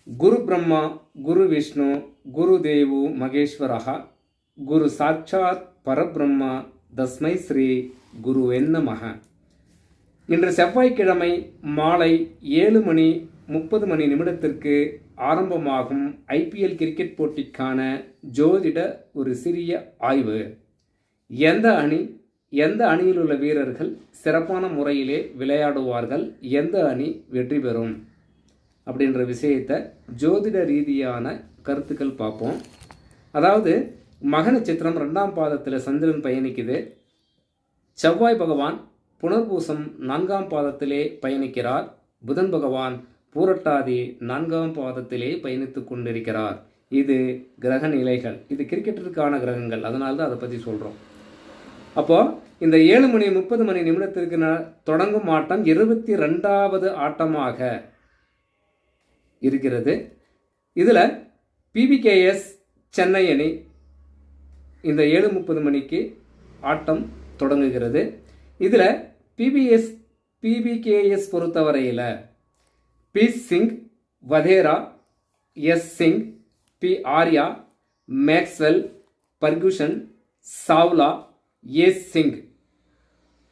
குரு பிரம்மா குரு விஷ்ணு குரு தேவு மகேஸ்வரஹா குரு சாட்சாத் பரபிரம்மா தஸ்மை ஸ்ரீ குருவே நமஹ. இன்று செவ்வாய்க்கிழமை மாலை 7:30 ஆரம்பமாகும் ஐபிஎல் கிரிக்கெட் போட்டிக்கான ஜோதிட ஒரு சிறிய ஆய்வு. எந்த அணியில் உள்ள வீரர்கள் சிறப்பான முறையிலே விளையாடுவார்கள், எந்த அணி வெற்றி பெறும் அப்படின்ற விஷயத்தை ஜோதிட ரீதியான கருத்துக்கள் பார்ப்போம். அதாவது மக நட்சத்திரம் 2ஆம் பாதத்தில் சந்திரன் பயணிக்குது. செவ்வாய் பகவான் புனர்பூசம் 4ஆம் பாதத்திலே பயணிக்கிறார். புதன் பகவான் பூரட்டாதி 4ஆம் பாதத்திலே பயணித்து கொண்டிருக்கிறார். இது கிரக நிலைகள், இது கிரிக்கெட்டிற்கான கிரகங்கள், அதனால தான் அதை பற்றி சொல்கிறோம். அப்போது இந்த 7:30 தொடங்கும் ஆட்டம் 22வது ஆட்டமாக இருக்கிறது. இதில் பிபிகேஎஸ் சென்னை அணி இந்த 7:30 ஆட்டம் தொடங்குகிறது. இதில் பிபிகேஎஸ் பொறுத்தவரையில் P Singh, Wadhera, S Singh, P Arya, Maxwell, Ferguson, Chawla, A Singh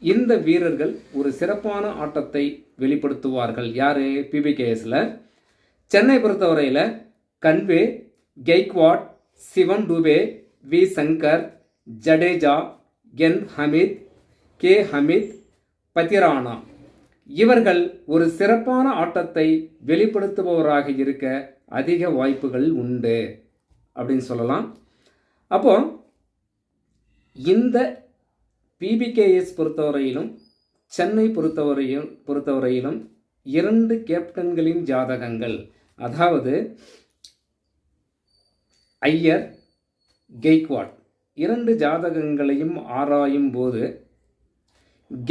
இந்த வீரர்கள் ஒரு சிறப்பான ஆட்டத்தை வெளிப்படுத்துவார்கள். யார்? பிபிகேஎஸில். சென்னை பொறுத்தவரையில் Conway, Gaikwad, Shivam Dube, V Shankar, Jadeja, N Hameed, K Hameed, Pathirana இவர்கள் ஒரு சிறப்பான ஆட்டத்தை வெளிப்படுத்துபவராக இருக்க அதிக வாய்ப்புகள் உண்டு அப்படின்னு சொல்லலாம். அப்போ இந்த பிபிகேஎஸ் பொறுத்தவரையிலும் சென்னை பொறுத்தவரையிலும் 2 கேப்டன்களின் ஜாதகங்கள், அதாவது ஐயர், கெய்க்வாட் 2 ஜாதகங்களையும் ஆராயும் போது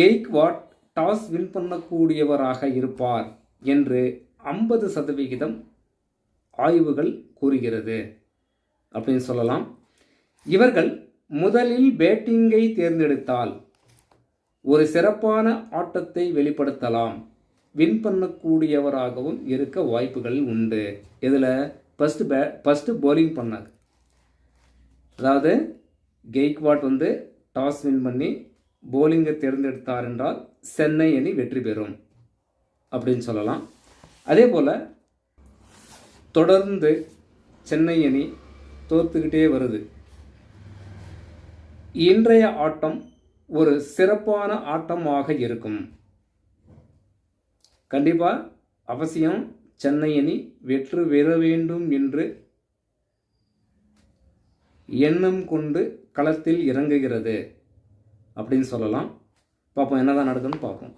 கெய்க்வாட் டாஸ் வின் பண்ணக்கூடியவராக இருப்பார் என்று 50% ஆய்வுகள் கூறுகிறது அப்படின்னு சொல்லலாம். இவர்கள் முதலில் பேட்டிங்கை தேர்ந்தெடுத்தால் ஒரு சிறப்பான ஆட்டத்தை வெளிப்படுத்தலாம், வின் பண்ணக்கூடியவராகவும் இருக்க வாய்ப்புகள் உண்டு. இதில் ஃபஸ்ட்டு bowling பண்ணார், அதாவது கெய்க்வாட் டாஸ் வின் பண்ணி போலிங்கை தேர்ந்தெடுத்தார் என்றால் சென்னை அணி வெற்றி பெறும் அப்படின்னு சொல்லலாம். அதே போல் தொடர்ந்து சென்னை அணி தோற்றுக்கிட்டே வருது. இன்றைய ஆட்டம் ஒரு சிறப்பான ஆட்டமாக இருக்கும். கண்டிப்பாக அவசியம் சென்னை அணி வெற்றி பெற வேண்டும் என்று எண்ணம் கொண்டு களத்தில் இறங்குகிறது அப்படின்னு சொல்லலாம். பார்ப்போம் என்னதான் நடக்குதுன்னு பார்ப்போம்.